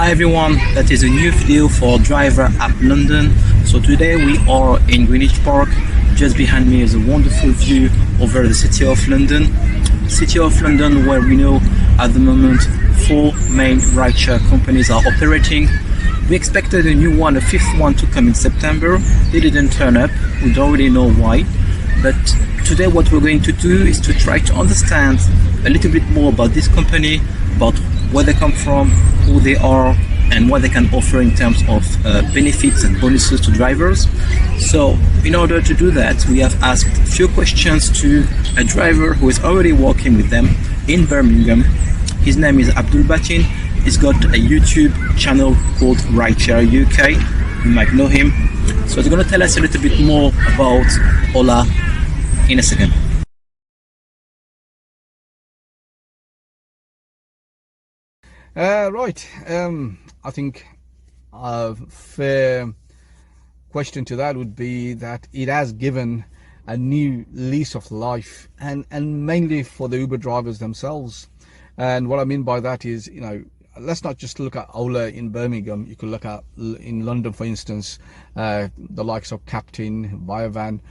Hi everyone, that is a new video for Driver App London. So today we are in Greenwich Park. Just behind me is a wonderful view over the City of London. City of London, where we know at the moment 4 main rideshare companies are operating. We expected a new one, a 5th one, to come in September. They didn't turn up. We don't really know why. But today what we're going to do is to try to understand a little bit more about this company, about where they come from, who they are, and what they can offer in terms of benefits and bonuses to drivers. So in order to do that, we have asked a few questions to a driver who is already working with them in Birmingham. His name is Abdul Batin. He's got a YouTube channel called RideShare UK. You might know him. So he's going to tell us a little bit more about OLA in a second. Right. I think a fair question to that would be that it has given a new lease of life, and mainly for the Uber drivers themselves. And what I mean by that is, you know, let's not just look at OLA in Birmingham. You could look at in London, for instance, the likes of Captain, Viavan,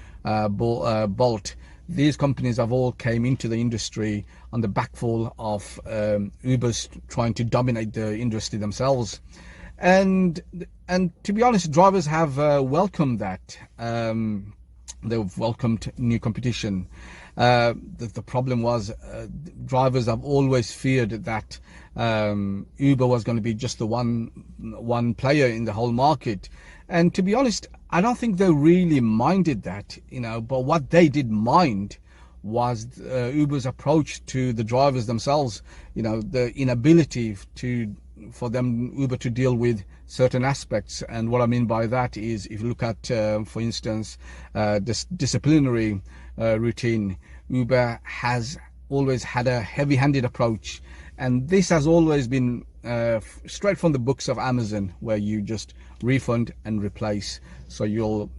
Bolt. These companies have all came into the industry on the backfall of Uber's trying to dominate the industry themselves, and to be honest, drivers have welcomed that. They've welcomed new competition. The problem was drivers have always feared that Uber was going to be just the one player in the whole market. And to be honest, I don't think they really minded that, you know. But what they did mind was Uber's approach to the drivers themselves. You know, the inability for Uber to deal with certain aspects. And what I mean by that is, if you look at, for instance, this disciplinary routine, Uber has always had a heavy-handed approach, and this has always been straight from the books of Amazon, where you just refund and replace. So you'll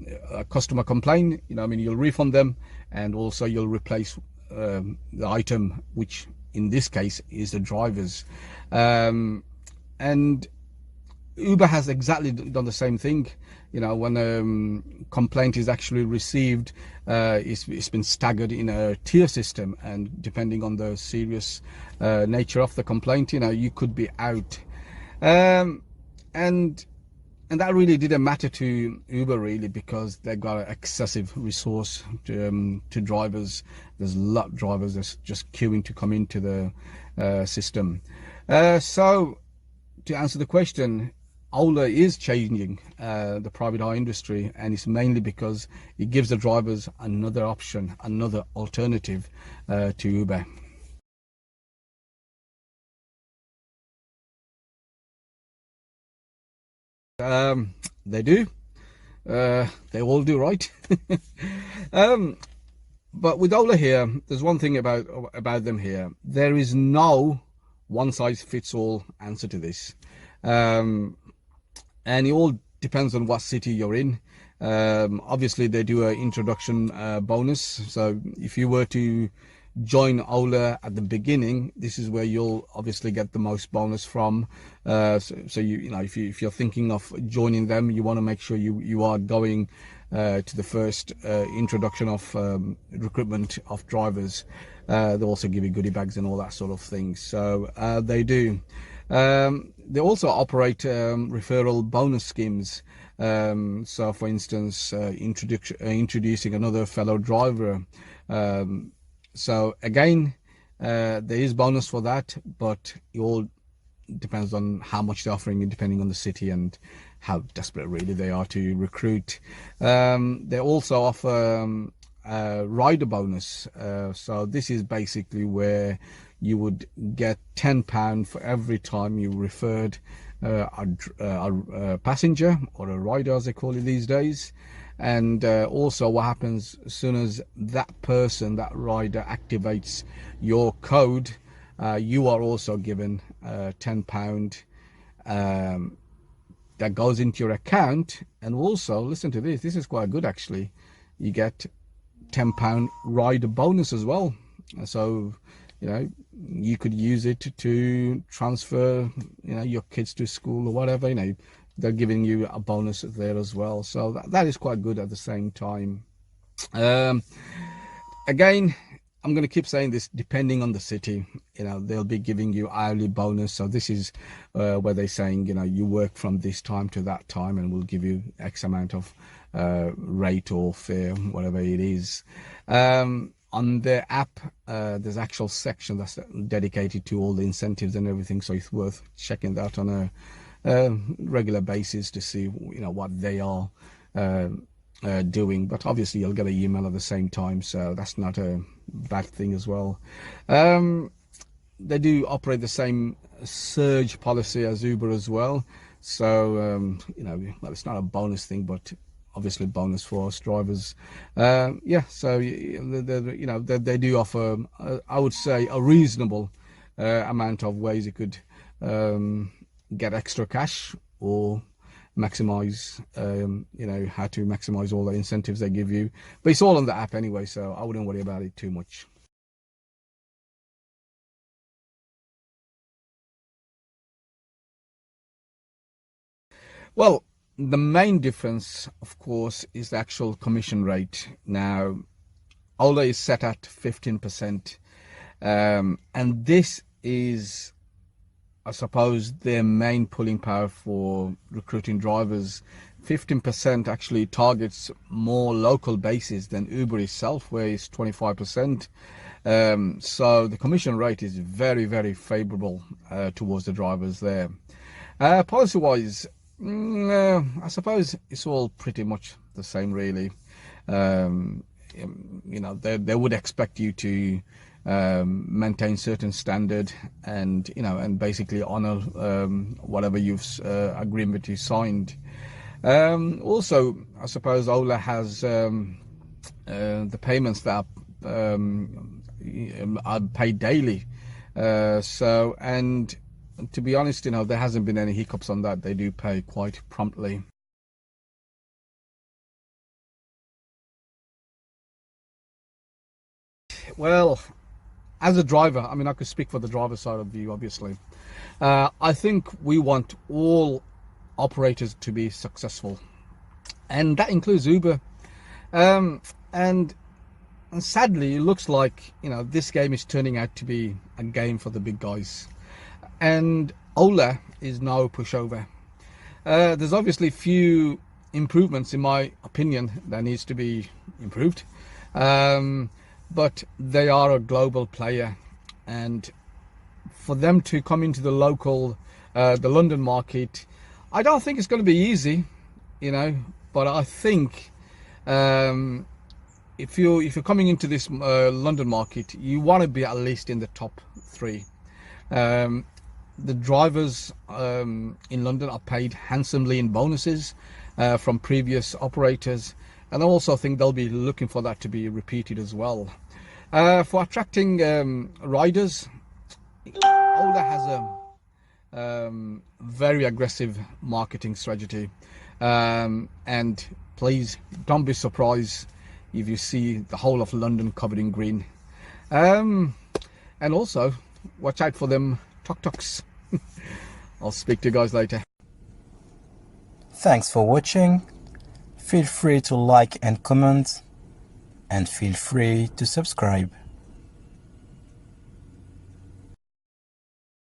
customer complain, you know, I mean, you'll refund them, and also you'll replace the item, which in this case is the drivers. And Uber has exactly done the same thing. You know, when a complaint is actually received, it's been staggered in a tier system, and depending on the serious nature of the complaint, you know, you could be out. And that really didn't matter to Uber, really, because they got an excessive resource to drivers. There's a lot of drivers that's just queuing to come into the system. So to answer the question, OLA is changing the private hire industry, and it's mainly because it gives the drivers another option, another alternative to Uber. They do. They all do, right? But with OLA here, there's one thing about them here. There is no one-size-fits-all answer to this. And it all depends on what city you're in. Obviously, they do an introduction bonus. So if you were to join OLA at the beginning, this is where you'll obviously get the most bonus from. So you know, if you're thinking of joining them, you want to make sure you are going to the first introduction of recruitment of drivers. They also give you goodie bags and all that sort of thing. So they do. They also operate referral bonus schemes. So for instance, introducing another fellow driver. So again, there is bonus for that, but it all depends on how much they're offering, depending on the city and how desperate really they are to recruit. They also offer rider bonus. So this is basically where you would get £10 for every time you referred a passenger, or a rider as they call it these days. And also what happens as soon as that rider activates your code, you are also given £10 that goes into your account. And also, listen to this is quite good actually, you get £10 rider bonus as well. So you know, you could use it to transfer, you know, your kids to school or whatever. You know, they're giving you a bonus there as well, so that is quite good at the same time. Again, I'm going to keep saying this, depending on the city, you know, they'll be giving you hourly bonus. So this is where they're saying, you know, you work from this time to that time and we'll give you X amount of rate or fare, whatever it is. On the app, there's actual section that's dedicated to all the incentives and everything, so it's worth checking that on a regular basis to see, you know, what they are doing. But obviously you'll get an email at the same time, so that's not a bad thing as well. They do operate the same surge policy as Uber as well, so you know, well, it's not a bonus thing, but obviously bonus for us drivers. Yeah, so you know, they do offer I would say a reasonable amount of ways you could get extra cash or maximize, you know, how to maximize all the incentives they give you. But it's all on the app anyway, so I wouldn't worry about it too much. Well, the main difference, of course, is the actual commission rate. Now, OLA is set at 15%, and this is, I suppose, their main pulling power for recruiting drivers. 15% actually targets more local bases than Uber itself, where it's 25%. So the commission rate is very, very favorable towards the drivers there. Policy-wise, I suppose it's all pretty much the same, really. You know, they would expect you to maintain certain standard and, you know, and basically honor whatever you've agreement you signed. Also, I suppose OLA has the payments that are paid daily. So, and to be honest, you know, there hasn't been any hiccups on that. They do pay quite promptly. Well, as a driver, I mean, I could speak for the driver side of you, obviously. I think we want all operators to be successful, and that includes Uber. And sadly, it looks like, you know, this game is turning out to be a game for the big guys, and OLA is no pushover. There's obviously few improvements, in my opinion, that needs to be improved, but they are a global player, and for them to come into the local, the London market, I don't think it's going to be easy, you know, but I think if you're coming into this London market, you want to be at least in the top 3. The drivers in London are paid handsomely in bonuses from previous operators, and I also think they'll be looking for that to be repeated as well. For attracting riders, OLA has a very aggressive marketing strategy, and please don't be surprised if you see the whole of London covered in green. And also watch out for them tuk-tuks. I'll speak to you guys later. Thanks for watching. Feel free to like and comment, and feel free to subscribe.